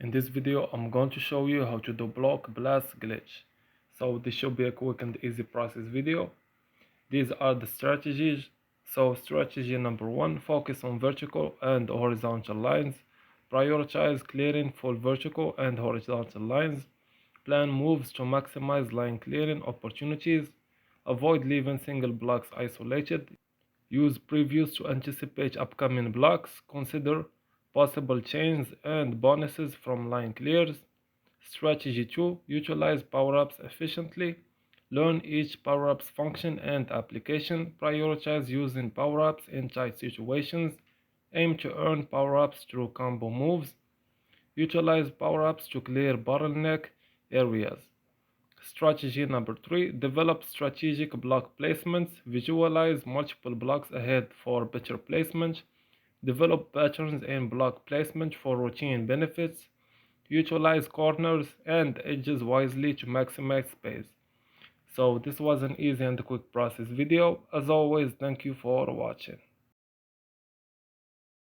In this video, I'm going to show you how to do block blast glitch. So this should be a quick and easy process video. These are the strategies. So strategy number 1, focus on vertical and horizontal lines. Prioritize clearing full vertical and horizontal lines. Plan moves to maximize line clearing opportunities. Avoid leaving single blocks isolated. Use previews to anticipate upcoming blocks. Consider possible chains and bonuses from line clears. Strategy 2. Utilize power-ups efficiently. Learn each power-up's function and application. Prioritize using power-ups in tight situations. Aim to earn power-ups through combo moves. Utilize power-ups to clear bottleneck areas. Strategy number 3. Develop strategic block placements. Visualize multiple blocks ahead for better placement. Develop patterns in block placement for routine benefits. Utilize corners and edges wisely to maximize space. So this was an easy and quick process video. As always, thank you for watching.